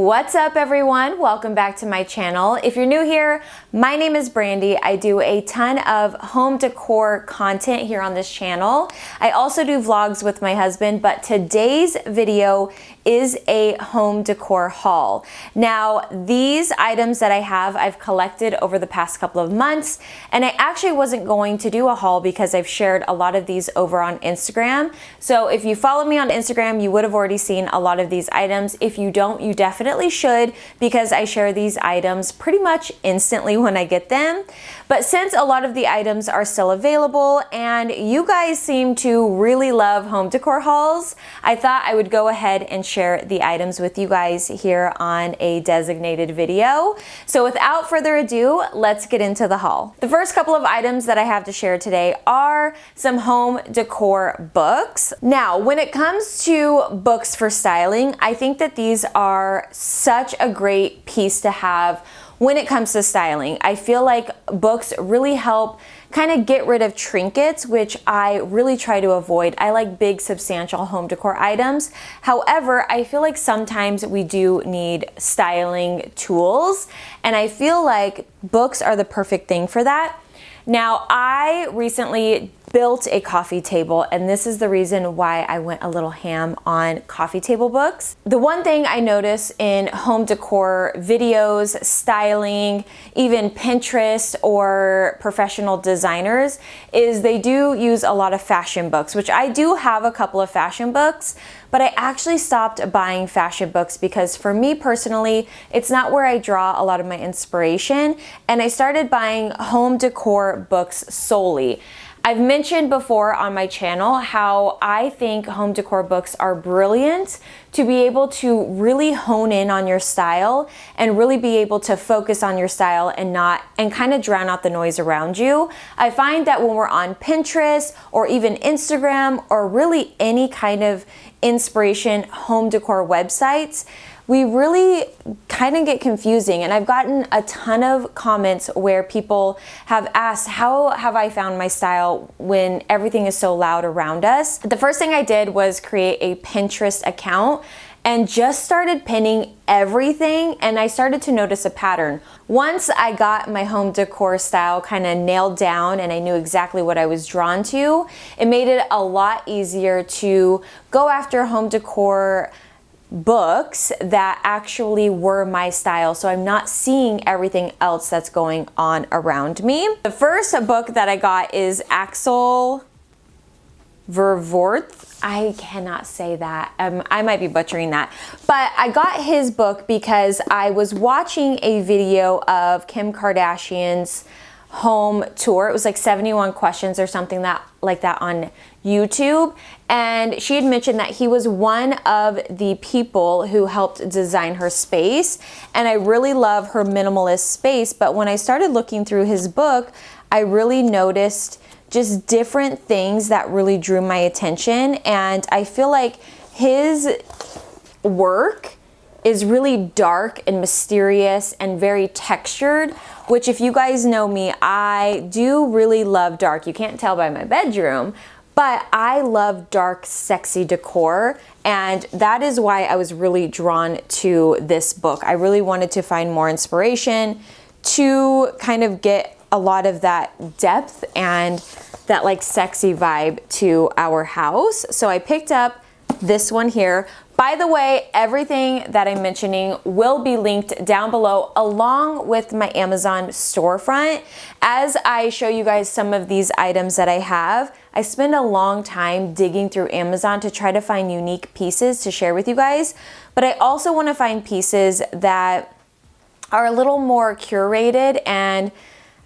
What's up everyone? Welcome back to my channel. If you're new here, my name is Brandy. I do a ton of home decor content here on this channel. I also do vlogs with my husband, but today's video is a home decor haul. Now, these items that I have, I've collected over the past couple of months, and I actually wasn't going to do a haul because I've shared a lot of these over on Instagram. So if you follow me on Instagram, you would have already seen a lot of these items. If you don't, you definitely should, because I share these items pretty much instantly when I get them. But since a lot of the items are still available and you guys seem to really love home decor hauls, I thought I would go ahead and share the items with you guys here on a designated video. So without further ado, let's get into the haul. The first couple of items that I have to share today are some home decor books. Now, when it comes to books for styling, I think that these are such a great piece to have when it comes to styling. I feel like books really help kind of get rid of trinkets, which I really try to avoid. I like big, substantial home decor items. However, I feel like sometimes we do need styling tools, and I feel like books are the perfect thing for that. Now, I recently built a coffee table, and this is the reason why I went a little ham on coffee table books. The one thing I notice in home decor videos, styling, even Pinterest or professional designers is they do use a lot of fashion books, which I do have a couple of fashion books, but I actually stopped buying fashion books because for me personally, it's not where I draw a lot of my inspiration, and I started buying home decor books solely. I've mentioned before on my channel how I think home decor books are brilliant to be able to really hone in on your style and really be able to focus on your style and kind of drown out the noise around you. I find that when we're on Pinterest or even Instagram or really any kind of inspiration home decor websites, we really kind of get confusing, and I've gotten a ton of comments where people have asked, how have I found my style when everything is so loud around us? The first thing I did was create a Pinterest account and just started pinning everything, and I started to notice a pattern. Once I got my home decor style kind of nailed down and I knew exactly what I was drawn to, it made it a lot easier to go after home decor books that actually were my style, so I'm not seeing everything else that's going on around me. The first book that I got is Axel Vervoordt. I cannot say that. I might be butchering that. But I got his book because I was watching a video of Kim Kardashian's home tour. It was like 71 questions or something like that on YouTube, and she had mentioned that he was one of the people who helped design her space, and I really love her minimalist space. But when I started looking through his book, I really noticed just different things that really drew my attention, and I feel like his work is really dark and mysterious and very textured, which if you guys know me, I do really love dark. You can't tell by my bedroom, but I love dark, sexy decor, and that is why I was really drawn to this book. I really wanted to find more inspiration to kind of get a lot of that depth and that like sexy vibe to our house. So I picked up this one here. By the way, everything that I'm mentioning will be linked down below along with my Amazon storefront. As I show you guys some of these items that I have, I spend a long time digging through Amazon to try to find unique pieces to share with you guys, but I also want to find pieces that are a little more curated and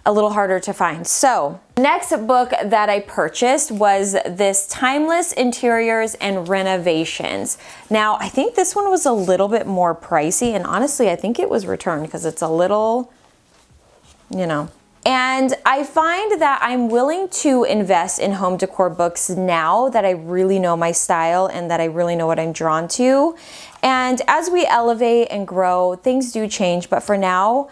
a little harder to find. So, next book that I purchased was this Timeless Interiors and Renovations. Now, I think this one was a little bit more pricey, and honestly, I think it was returned because it's a little, you know. And I find that I'm willing to invest in home decor books now that I really know my style and that I really know what I'm drawn to. And as we elevate and grow, things do change, but for now,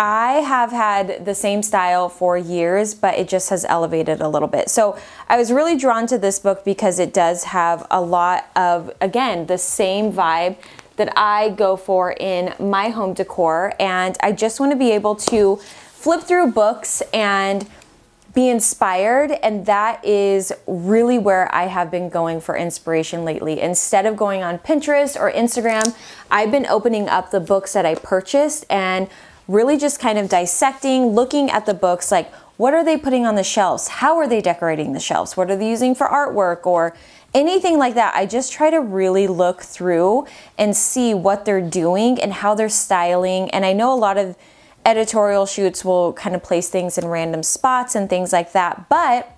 I have had the same style for years, but it just has elevated a little bit. So I was really drawn to this book because it does have a lot of, again, the same vibe that I go for in my home decor, and I just want to be able to flip through books and be inspired, and that is really where I have been going for inspiration lately. Instead of going on Pinterest or Instagram, I've been opening up the books that I purchased and really just kind of dissecting, looking at the books, like what are they putting on the shelves? How are they decorating the shelves? What are they using for artwork or anything like that? I just try to really look through and see what they're doing and how they're styling. And I know a lot of editorial shoots will kind of place things in random spots and things like that. But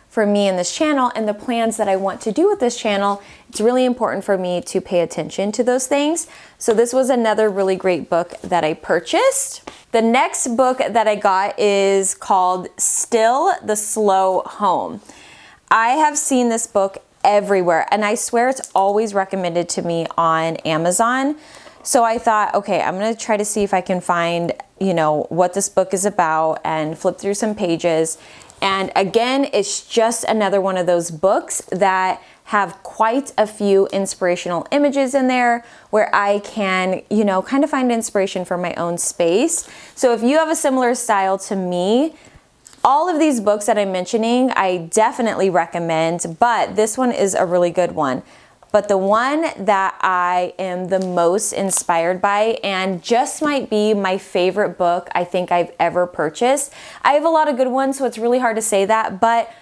for me and this channel and the plans that I want to do with this channel, it's really important for me to pay attention to those things. So this was another really great book that I purchased. The next book that I got is called Still the Slow Home. I have seen this book everywhere, and I swear it's always recommended to me on Amazon. So I thought, okay, I'm gonna try to see if I can find, what this book is about and flip through some pages. And again, it's just another one of those books that have quite a few inspirational images in there where I can, kind of find inspiration for my own space. So if you have a similar style to me, all of these books that I'm mentioning, I definitely recommend, but this one is a really good one. But the one that I am the most inspired by, and just might be my favorite book I think I've ever purchased. I have a lot of good ones, so it's really hard to say that, but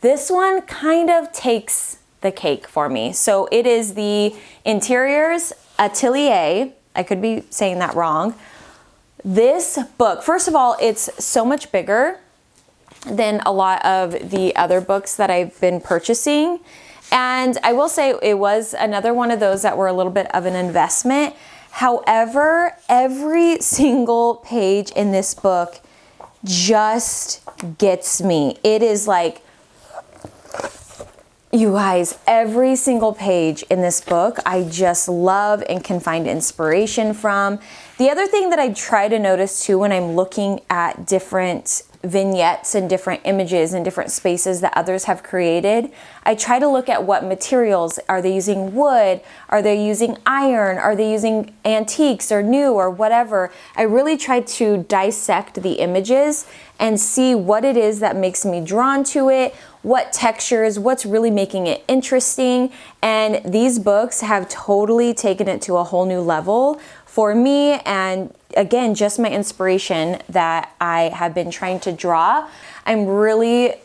this one kind of takes the cake for me. So it is the Interiors Atelier. I could be saying that wrong. This book, first of all, it's so much bigger than a lot of the other books that I've been purchasing. And I will say it was another one of those that were a little bit of an investment. However, every single page in this book just gets me. It is like, you guys, every single page in this book, I just love and can find inspiration from. The other thing that I try to notice too when I'm looking at different vignettes and different images and different spaces that others have created, I try to look at what materials. Are they using wood? Are they using iron? Are they using antiques or new or whatever? I really try to dissect the images and see what it is that makes me drawn to it, what textures, what's really making it interesting. And these books have totally taken it to a whole new level for me, and again, just my inspiration that I have been trying to draw. I'm really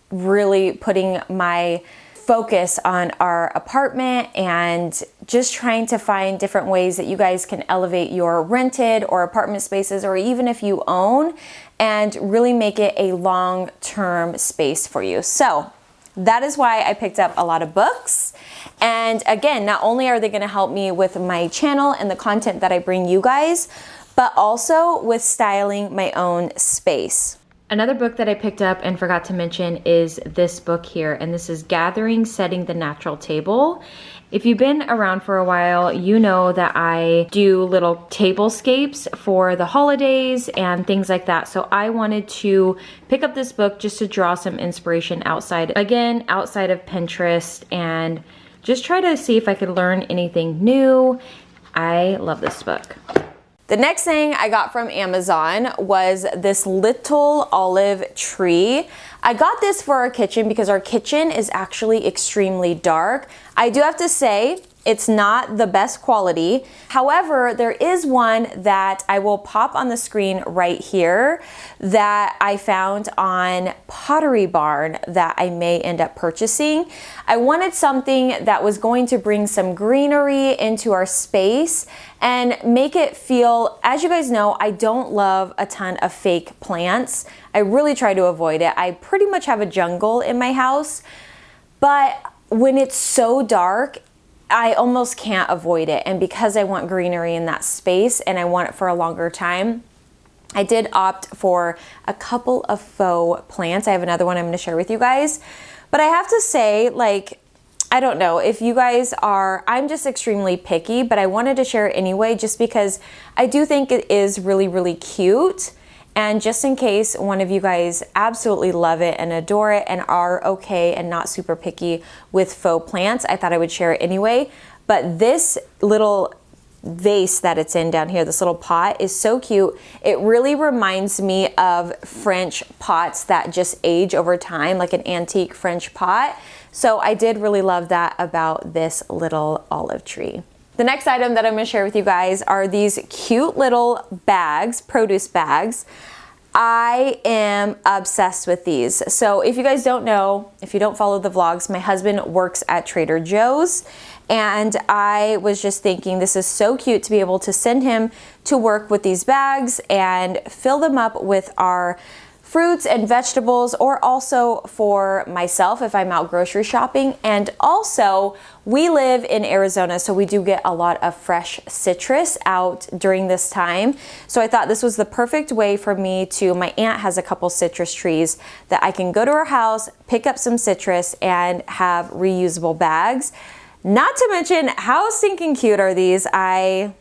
putting my focus on our apartment and just trying to find different ways that you guys can elevate your rented or apartment spaces, or even if you own, and really make it a long-term space for you. So that is why I picked up a lot of books. And again, not only are they going to help me with my channel and the content that I bring you guys, but also with styling my own space. Another book that I picked up and forgot to mention is this book here, and this is Gathering, Setting the Natural Table. If you've been around for a while, you know that I do little tablescapes for the holidays and things like that. So I wanted to pick up this book just to draw some inspiration outside of Pinterest, and just try to see if I could learn anything new. I love this book. The next thing I got from Amazon was this little olive tree. I got this for our kitchen because our kitchen is actually extremely dark. I do have to say, it's not the best quality. However, there is one that I will pop on the screen right here that I found on Pottery Barn that I may end up purchasing. I wanted something that was going to bring some greenery into our space and make it feel, as you guys know, I don't love a ton of fake plants. I really try to avoid it. I pretty much have a jungle in my house, but when it's so dark, I almost can't avoid it. And because I want greenery in that space and I want it for a longer time, I did opt for a couple of faux plants. I have another one I'm going to share with you guys. But I have to say, I don't know if you guys are, I'm just extremely picky, but I wanted to share it anyway, just because I do think it is really, really cute. And just in case one of you guys absolutely love it and adore it and are okay and not super picky with faux plants, I thought I would share it anyway. but this little vase that it's in down here, this little pot, is so cute. It really reminds me of French pots that just age over time, like an antique French pot. So I did really love that about this little olive tree. The next item that I'm going to share with you guys are these cute little bags, produce bags. I am obsessed with these. So if you guys don't know, if you don't follow the vlogs, my husband works at Trader Joe's, and I was just thinking this is so cute to be able to send him to work with these bags and fill them up with our fruits and vegetables, or also for myself if I'm out grocery shopping. And also, we live in Arizona, so we do get a lot of fresh citrus out during this time. So I thought this was the perfect way for me to, my aunt has a couple citrus trees that I can go to her house, pick up some citrus, and have reusable bags. Not to mention, how stinking cute are these? I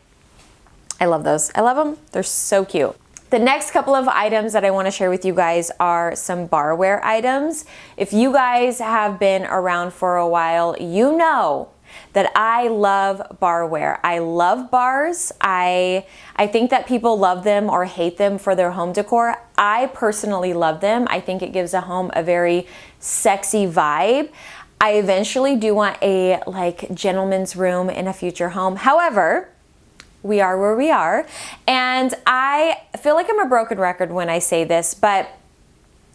love those. I love them. They're so cute. The next couple of items that I want to share with you guys are some barware items. If you guys have been around for a while, you know that I love barware. I love bars. I think that people love them or hate them for their home decor. I personally love them. I think it gives a home a very sexy vibe. I eventually do want a like gentleman's room in a future home. However, we are where we are. And I feel like I'm a broken record when I say this, but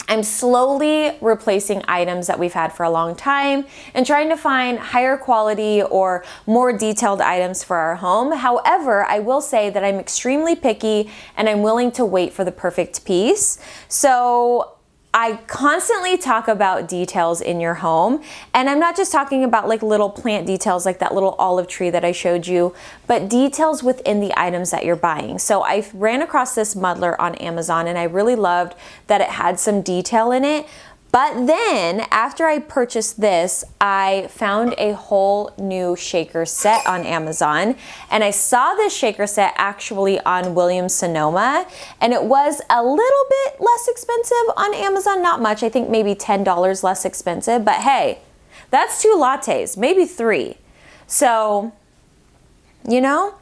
I'm slowly replacing items that we've had for a long time and trying to find higher quality or more detailed items for our home. However, I will say that I'm extremely picky and I'm willing to wait for the perfect piece. So I constantly talk about details in your home, and I'm not just talking about like little plant details like that little olive tree that I showed you, but details within the items that you're buying. So I ran across this muddler on Amazon and I really loved that it had some detail in it. But then after I purchased this, I found a whole new shaker set on Amazon, and I saw this shaker set actually on Williams-Sonoma, and it was a little bit less expensive on Amazon, not much, I think maybe $10 less expensive, but hey, that's 2 lattes, maybe 3. So, you know,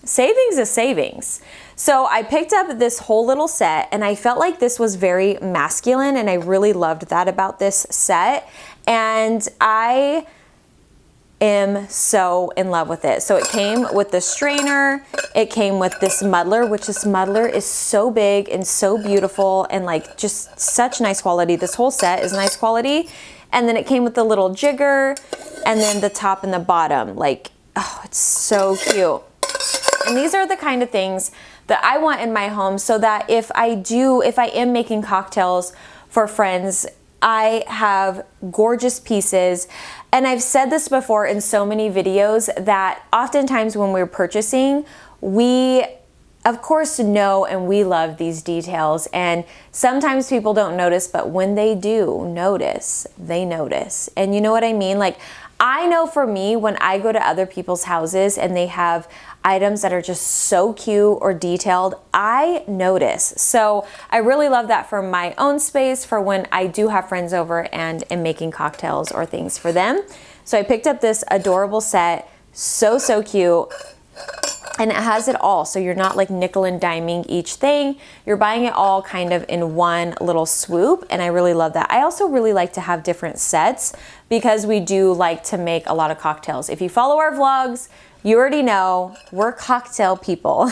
savings is savings. So I picked up this whole little set and I felt like this was very masculine, and I really loved that about this set. And I am so in love with it. So it came with the strainer, it came with this muddler, which this muddler is so big and so beautiful and like just such nice quality. This whole set is nice quality. And then it came with the little jigger and then the top and the bottom. Like, oh, it's so cute. And these are the kind of things that I want in my home, so that if I am making cocktails for friends, I have gorgeous pieces. And I've said this before in so many videos that oftentimes when we're purchasing, we of course know and we love these details, and sometimes people don't notice, but when they do notice, they notice. And you know what I mean? Like, I know for me, when I go to other people's houses and they have items that are just so cute or detailed, I notice. So I really love that for my own space, for when I do have friends over and am making cocktails or things for them. So I picked up this adorable set, so cute. And it has it all, so you're not like nickel and diming each thing. You're buying it all kind of in one little swoop, and I really love that. I also really like to have different sets because we do like to make a lot of cocktails. If you follow our vlogs, you already know we're cocktail people.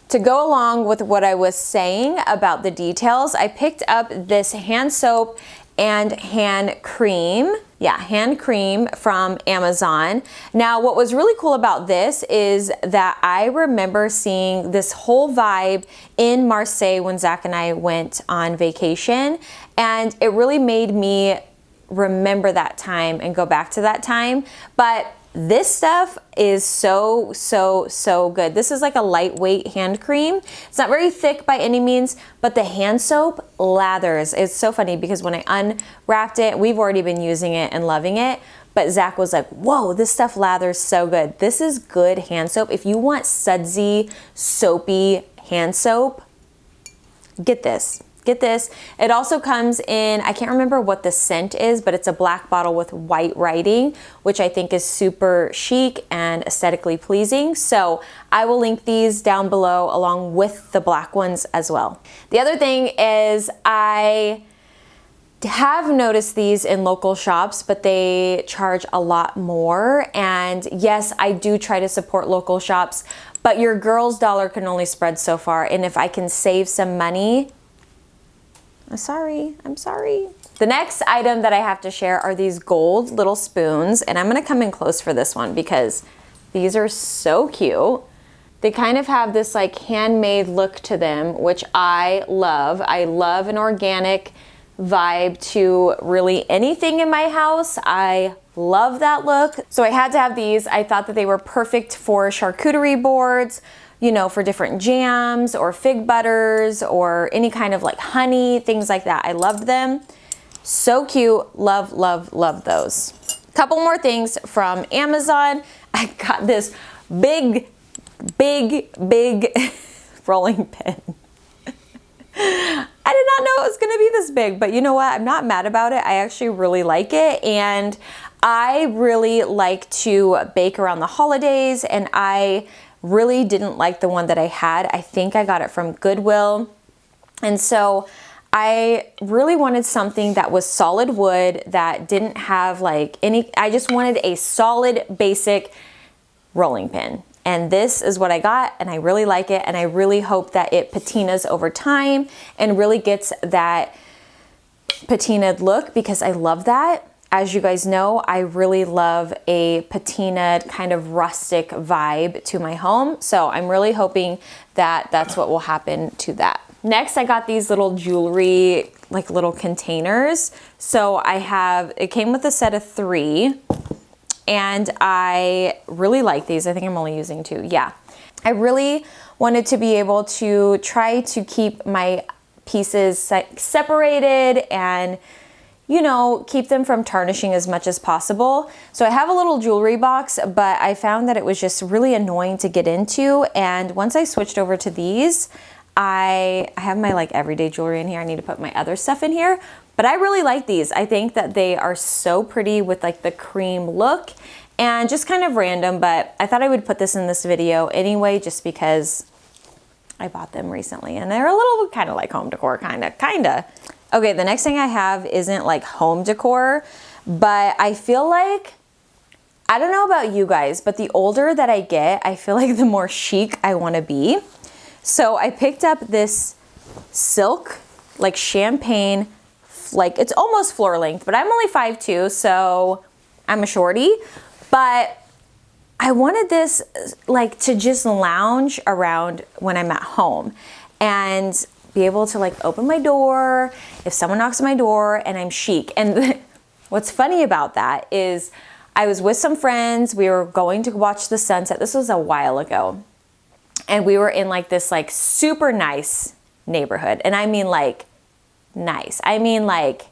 To go along with what I was saying about the details, I picked up this hand soap and hand cream. Yeah, hand cream from Amazon. Now, what was really cool about this is that I remember seeing this whole vibe in Marseille when Zach and I went on vacation, and it really made me remember that time and go back to that time. But this stuff is so good. This is like a lightweight hand cream. It's not very thick by any means, but the hand soap lathers. It's so funny because when I unwrapped it, we've already been using it and loving it, but Zach was like, whoa, this stuff lathers so good. This is good hand soap. If you want sudsy, soapy hand soap, get this. get this. It also comes in, I can't remember what the scent is, but it's a black bottle with white writing, which I think is super chic and aesthetically pleasing. So I will link these down below along with the black ones as well. The other thing is I have noticed these in local shops, but they charge a lot more. And yes, I do try to support local shops, but your girl's dollar can only spread so far. And if I can save some money, I'm sorry. The next item that I have to share are these gold little spoons. And I'm gonna come in close for this one because these are so cute. They kind of have this like handmade look to them, which I love. I love an organic vibe to really anything in my house. I love that look. So I had to have these. I thought that they were perfect for charcuterie boards, you know, for different jams or fig butters or any kind of like honey, things like that. I loved them. So cute. Love, love, love those. Couple more things from Amazon. I got this big rolling pin. I did not know it was gonna be this big, but you know what? I'm not mad about it. I actually really like it. And I really like to bake around the holidays, and I really didn't like the one that I had. I think I got it from Goodwill. And so I really wanted something that was solid wood, that didn't have like any, I just wanted a solid basic rolling pin. And this is what I got, and I really like it, and I really hope that it patinas over time and really gets that patinaed look, because I love that. As you guys know, I really love a patinaed kind of rustic vibe to my home. So I'm really hoping that that's what will happen to that. Next, I got these little jewelry, like little containers. So it came with a set of 3. And I really like these. I think I'm only using 2. Yeah. I really wanted to be able to try to keep my pieces separated and, you know, keep them from tarnishing as much as possible. So I have a little jewelry box, but I found that it was just really annoying to get into. And once I switched over to these, I have my like everyday jewelry in here. I need to put my other stuff in here. But I really like these. I think that they are so pretty with like the cream look and just kind of random, but I thought I would put this in this video anyway, just because I bought them recently and they're a little kind of like home decor, kind of. Okay, the next thing I have isn't like home decor, but I feel like, I don't know about you guys, but the older that I get, I feel like the more chic I want to be. So I picked up this silk, like champagne, like it's almost floor length, but I'm only 5'2", so I'm a shorty. But I wanted this like to just lounge around when I'm at home and be able to like open my door if someone knocks on my door, and I'm chic. And what's funny about that is I was with some friends. We were going to watch the sunset. This was a while ago. And we were in like this like super nice neighborhood. And I mean like nice. I mean like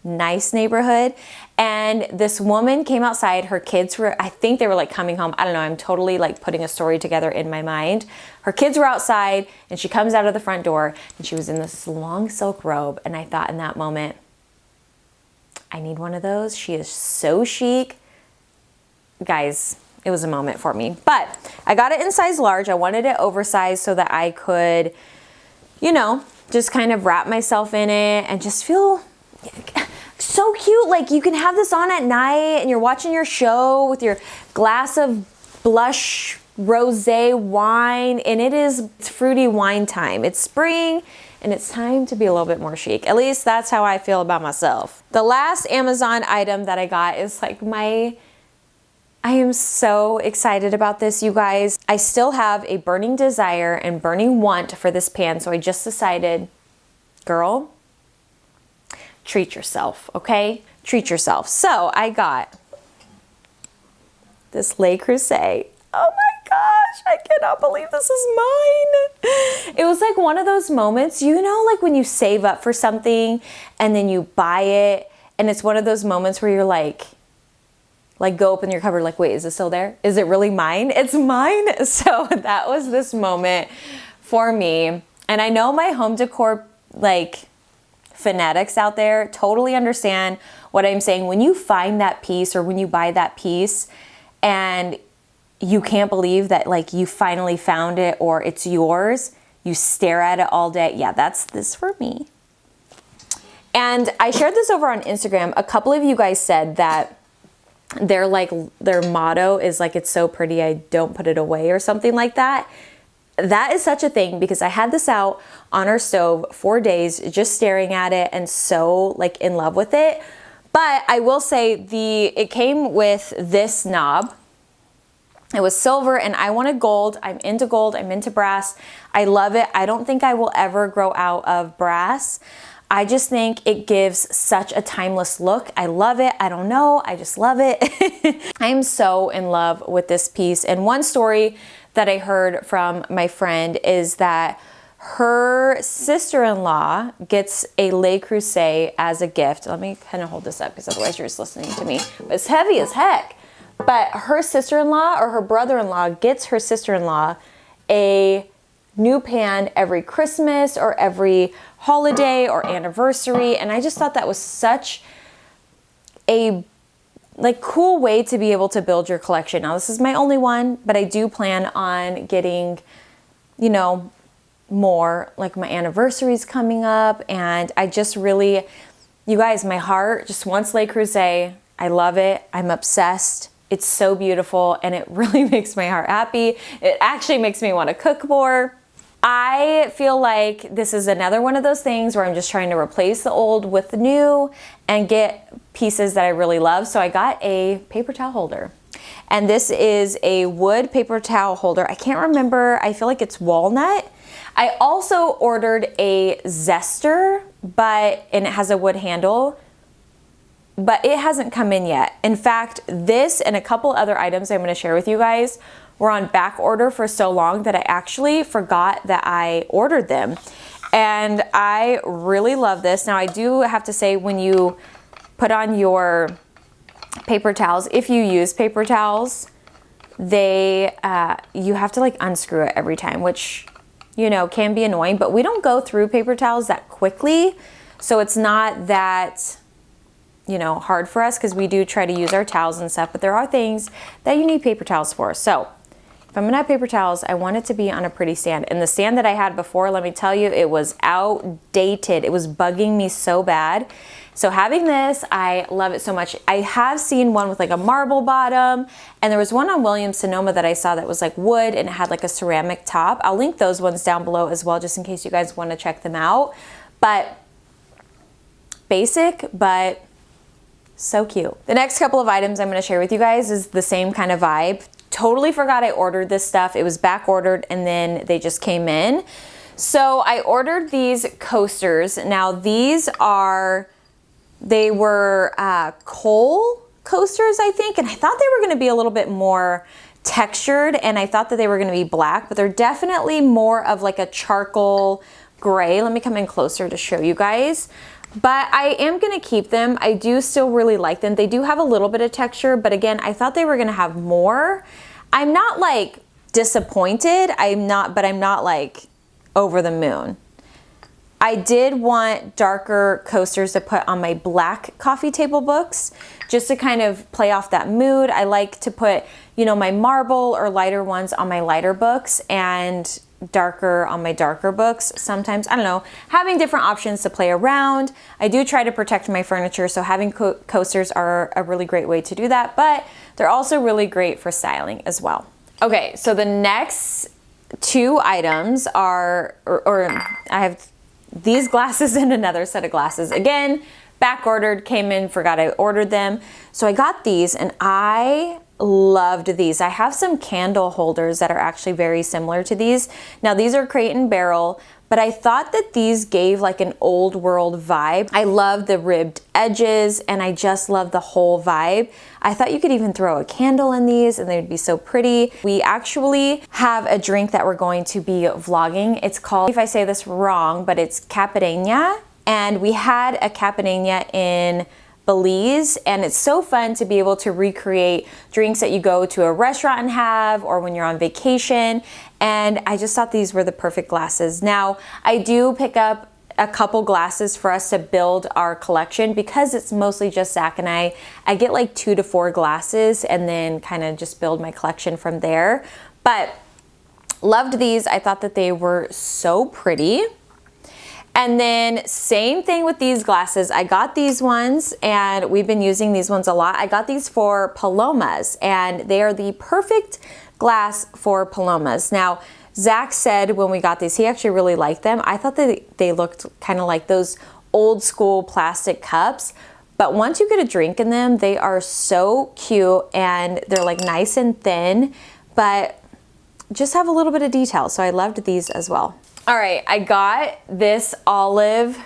nice neighborhood. And this woman came outside. Her kids were, I think they were like coming home. I don't know. I'm totally like putting a story together in my mind. Her kids were outside and she comes out of the front door and she was in this long silk robe. And I thought in that moment, I need one of those. She is so chic. Guys, it was a moment for me. But I got it in size large. I wanted it oversized so that I could, you know, just kind of wrap myself in it and just feel so cute. Like you can have this on at night and you're watching your show with your glass of blush rosé wine, and it's fruity wine time. It's spring and it's time to be a little bit more chic. At least that's how I feel about myself. The last Amazon item that I got is like I am so excited about this, you guys. I still have a burning desire and burning want for this pan, so I just decided, girl, treat yourself, okay? Treat yourself. So I got this Le Creuset. Oh my gosh, I cannot believe this is mine. It was like one of those moments, you know, like when you save up for something and then you buy it, and it's one of those moments where you're like go open your cupboard, like, wait, is it still there? Is it really mine? It's mine. So that was this moment for me. And I know my home decor like fanatics out there totally understand what I'm saying. When you find that piece or when you buy that piece and you can't believe that like you finally found it or it's yours, you stare at it all day. Yeah, that's this for me. And I shared this over on Instagram. A couple of you guys said that their motto is like, it's so pretty, I don't put it away or something like that. That is such a thing because I had this out on our stove 4 days just staring at it and so like in love with it. But I will say it came with this knob. It was silver and I wanted gold. I'm into gold, I'm into brass. I love it. I don't think I will ever grow out of brass. I just think it gives such a timeless look. I love it. I don't know, I just love it. I'm so in love with this piece. And one story that I heard from my friend is that her sister-in-law gets a Le Creuset as a gift. Let me kind of hold this up because otherwise you're just listening to me. It's heavy as heck. But her sister-in-law or her brother-in-law gets her sister-in-law a new pan every Christmas or every holiday or anniversary. And I just thought that was such a like cool way to be able to build your collection. Now this is my only one, but I do plan on getting, you know, more. Like my anniversary's coming up and I just really, you guys, my heart just wants Le Creuset. I love it. I'm obsessed. It's so beautiful and it really makes my heart happy. It actually makes me want to cook more. I feel like this is another one of those things where I'm just trying to replace the old with the new and get pieces that I really love. So I got a paper towel holder. And this is a wood paper towel holder. I can't remember, I feel like it's walnut. I also ordered a zester, and it has a wood handle, but it hasn't come in yet. In fact, this and a couple other items I'm gonna share with you guys were on back order for so long that I actually forgot that I ordered them. And I really love this. Now I do have to say, when you put on your paper towels, if you use paper towels, you have to like unscrew it every time, which, you know, can be annoying, but we don't go through paper towels that quickly. So it's not that, you know, hard for us because we do try to use our towels and stuff, but there are things that you need paper towels for. So if I'm gonna have paper towels, I want it to be on a pretty stand. And the stand that I had before, let me tell you, it was outdated. It was bugging me so bad. So having this, I love it so much. I have seen one with like a marble bottom, and there was one on Williams-Sonoma that I saw that was like wood and it had like a ceramic top. I'll link those ones down below as well, just in case you guys wanna check them out. But basic, but so cute. The next couple of items I'm gonna share with you guys is the same kind of vibe. Totally forgot I ordered this stuff. It was back ordered and then they just came in. So I ordered these coasters. Now these were coal coasters, I think, and I thought they were gonna be a little bit more textured and I thought that they were gonna be black, but they're definitely more of like a charcoal gray. Let me come in closer to show you guys. But I am gonna keep them. I do still really like them. They do have a little bit of texture, but again, I thought they were gonna have more. I'm not like disappointed, but I'm not like over the moon. I did want darker coasters to put on my black coffee table books, just to kind of play off that mood. I like to put, you know, my marble or lighter ones on my lighter books and darker on my darker books. Sometimes, I don't know, having different options to play around. I do try to protect my furniture, so having coasters are a really great way to do that, but they're also really great for styling as well. Okay, so the next two items are, I have these glasses and another set of glasses. Again, back ordered, came in, forgot I ordered them. So I got these and I loved these. I have some candle holders that are actually very similar to these. Now these are Creighton barrel, but I thought that these gave like an old world vibe. I love the ribbed edges and I just love the whole vibe. I thought you could even throw a candle in these and they would be so pretty. We actually have a drink that we're going to be vlogging. It's called, if I say this wrong, but it's Caipirinha. And we had a Caipirinha in Belize, and it's so fun to be able to recreate drinks that you go to a restaurant and have, or when you're on vacation. And I just thought these were the perfect glasses. Now, I do pick up a couple glasses for us to build our collection. Because it's mostly just Zach and I get like 2 to 4 glasses and then kind of just build my collection from there. But loved these. I thought that they were so pretty. And then same thing with these glasses. I got these ones and we've been using these ones a lot. I got these for palomas and they are the perfect glass for palomas. Now, Zach said when we got these, he actually really liked them. I thought that they looked kind of like those old school plastic cups, but once you get a drink in them, they are so cute and they're like nice and thin, but just have a little bit of detail. So I loved these as well. All right, I got this olive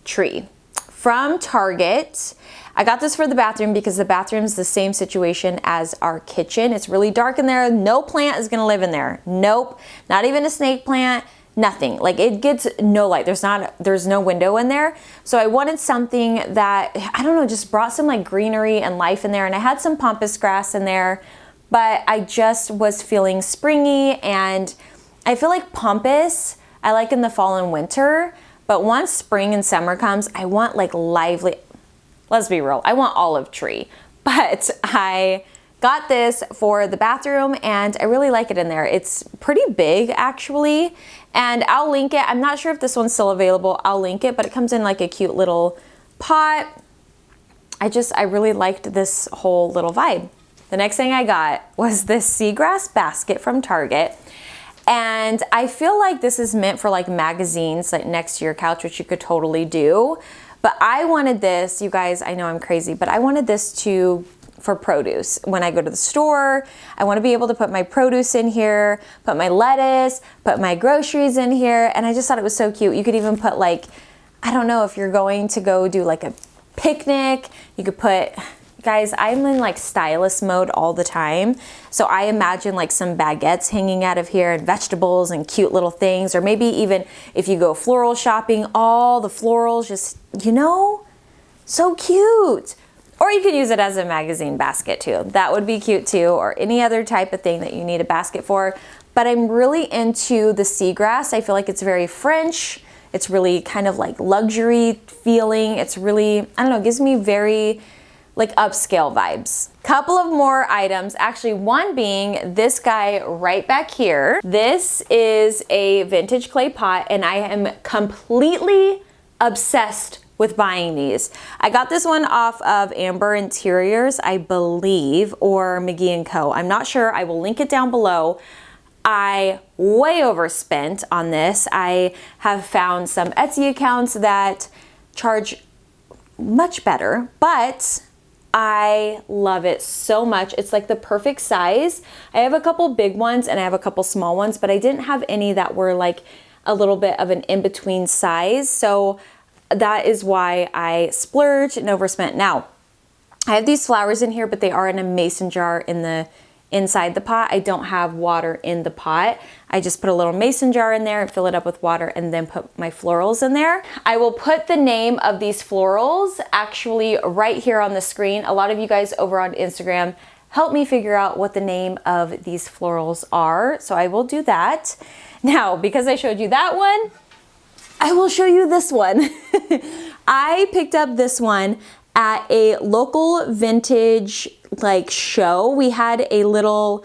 tree from Target. I got this for the bathroom because the bathroom's the same situation as our kitchen. It's really dark in there. No plant is gonna live in there. Nope, not even a snake plant, nothing. Like it gets no light. There's no window in there. So I wanted something that, I don't know, just brought some like greenery and life in there. And I had some pampas grass in there, but I just was feeling springy, and I feel like pampas, I like in the fall and winter, but once spring and summer comes, I want like lively, let's be real, I want olive tree. But I got this for the bathroom and I really like it in there. It's pretty big actually, and I'll link it. I'm not sure if this one's still available. I'll link it, but it comes in like a cute little pot. I really liked this whole little vibe. The next thing I got was this Seagrass Basket from Target. And I feel like this is meant for like magazines, like next to your couch, which you could totally do. But I wanted this, you guys, I know I'm crazy, but I wanted this for produce. When I go to the store, I want to be able to put my produce in here, put my lettuce, put my groceries in here. And I just thought it was so cute. You could even put like, I don't know, if you're going to go do like a picnic, you could put, guys, I'm in like stylist mode all the time. So I imagine like some baguettes hanging out of here and vegetables and cute little things. Or maybe even if you go floral shopping, all the florals just, you know, so cute. Or you could use it as a magazine basket too. That would be cute too. Or any other type of thing that you need a basket for. But I'm really into the seagrass. I feel like it's very French. It's really kind of like luxury feeling. It's really, I don't know, it gives me very like upscale vibes. Couple of more items, actually one being this guy right back here. This is a vintage clay pot and I am completely obsessed with buying these. I got this one off of Amber Interiors, I believe, or McGee & Co. I'm not sure, I will link it down below. I way overspent on this. I have found some Etsy accounts that charge much better, but I love it so much. It's like the perfect size. I have a couple big ones and I have a couple small ones, but I didn't have any that were like a little bit of an in-between size. So that is why I splurged and overspent. Now, I have these flowers in here, but they are in a mason jar inside the pot. I don't have water in the pot. I just put a little mason jar in there and fill it up with water and then put my florals in there. I will put the name of these florals actually right here on the screen. A lot of you guys over on Instagram help me figure out what the name of these florals are. So I will do that. Now, because I showed you that one, I will show you this one. I picked up this one at a local vintage like show. We had a little,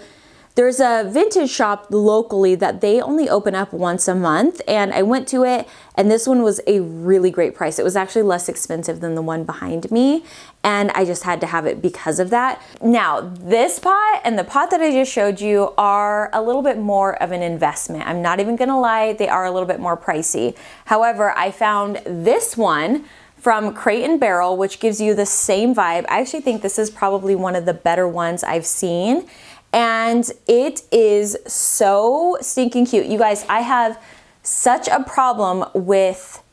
there's a vintage shop locally that they only open up once a month, and I went to it and this one was a really great price. It was actually less expensive than the one behind me, and I just had to have it because of that. Now, this pot and the pot that I just showed you are a little bit more of an investment. I'm not even gonna lie, they are a little bit more pricey. However, I found this one from Creighton Barrel, which gives you the same vibe. I actually think this is probably one of the better ones I've seen. And it is so stinking cute. You guys, I have such a problem with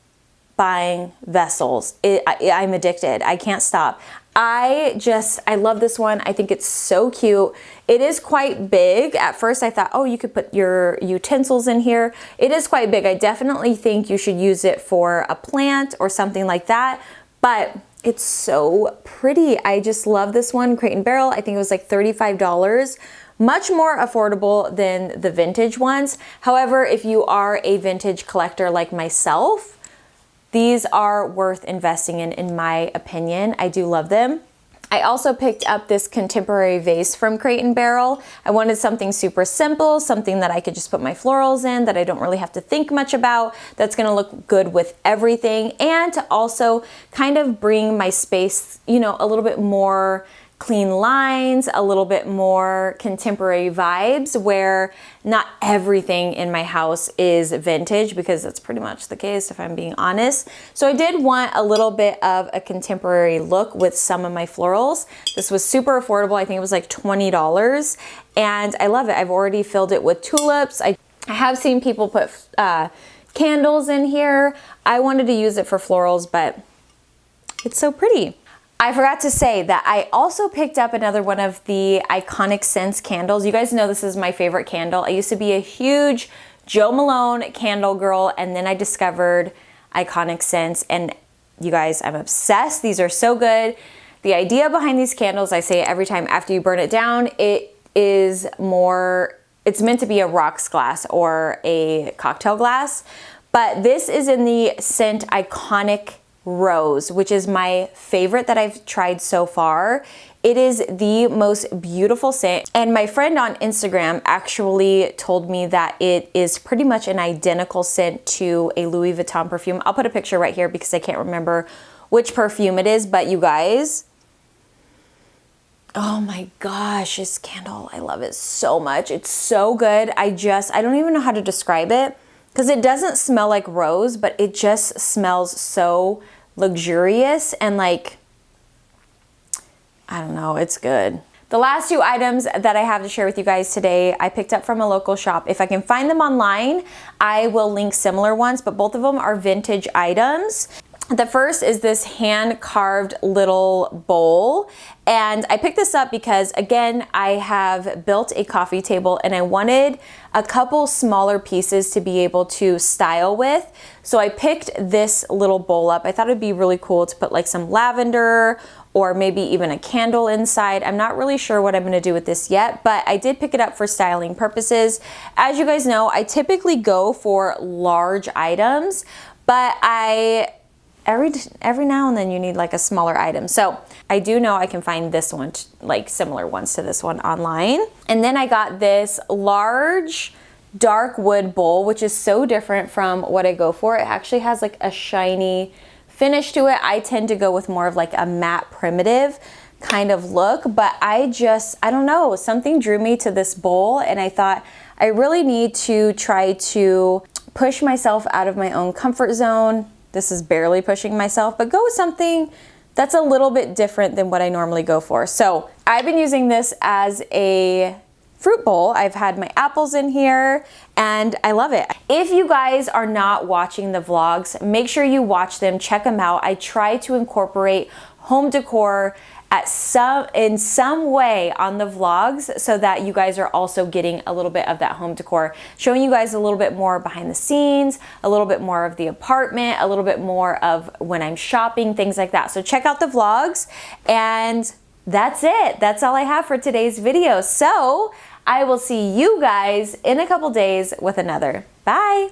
buying vessels. I'm addicted. I can't stop. I love this one. I think it's so cute. It is quite big. At first I thought, oh, you could put your utensils in here. It is quite big. I definitely think you should use it for a plant or something like that, but it's so pretty. I just love this one, Creighton Barrel. I think it was like $35. Much more affordable than the vintage ones. However, if you are a vintage collector like myself, these are worth investing in my opinion. I do love them. I also picked up this contemporary vase from Creighton Barrel. I wanted something super simple, something that I could just put my florals in, that I don't really have to think much about, that's gonna look good with everything, and to also kind of bring my space, you know, a little bit more clean lines, a little bit more contemporary vibes, where not everything in my house is vintage, because that's pretty much the case if I'm being honest. So I did want a little bit of a contemporary look with some of my florals. This was super affordable. I think it was like $20, and I love it. I've already filled it with tulips. I have seen people put candles in here. I wanted to use it for florals, but it's so pretty. I forgot to say that I also picked up another one of the Iconic Scents candles. You guys know this is my favorite candle. I used to be a huge Jo Malone candle girl, and then I discovered Iconic Scents, and you guys, I'm obsessed. These are so good. The idea behind these candles, I say it every time, after you burn it down, it is more, it's meant to be a rocks glass or a cocktail glass, but this is in the scent Iconic Rose, which is my favorite that I've tried so far. It is the most beautiful scent, and my friend on Instagram actually told me that it is pretty much an identical scent to a Louis Vuitton perfume. I'll put a picture right here because I can't remember which perfume it is, but you guys, oh my gosh, this candle, I love it so much. It's so good. I don't even know how to describe it, because it doesn't smell like rose, but it just smells so luxurious and like, I don't know, it's good. The last two items that I have to share with you guys today, I picked up from a local shop. If I can find them online, I will link similar ones, but both of them are vintage items. The first is this hand-carved little bowl, and I picked this up because, again, I have built a coffee table and I wanted a couple smaller pieces to be able to style with. So I picked this little bowl up. I thought it'd be really cool to put like some lavender or maybe even a candle inside. I'm not really sure what I'm gonna do with this yet, but I did pick it up for styling purposes. As you guys know, I typically go for large items, but every now and then you need like a smaller item. So I do know I can find this one, like similar ones to this one online. And then I got this large dark wood bowl, which is so different from what I go for. It actually has like a shiny finish to it. I tend to go with more of like a matte primitive kind of look, but I don't know, something drew me to this bowl, and I thought I really need to try to push myself out of my own comfort zone. This is barely pushing myself, but go with something that's a little bit different than what I normally go for. So I've been using this as a fruit bowl. I've had my apples in here and I love it. If you guys are not watching the vlogs, make sure you watch them, check them out. I try to incorporate home decor in some way on the vlogs so that you guys are also getting a little bit of that home decor, showing you guys a little bit more behind the scenes, a little bit more of the apartment, a little bit more of when I'm shopping, things like that. So check out the vlogs, and that's it. That's all I have for today's video. So I will see you guys in a couple days with another. Bye.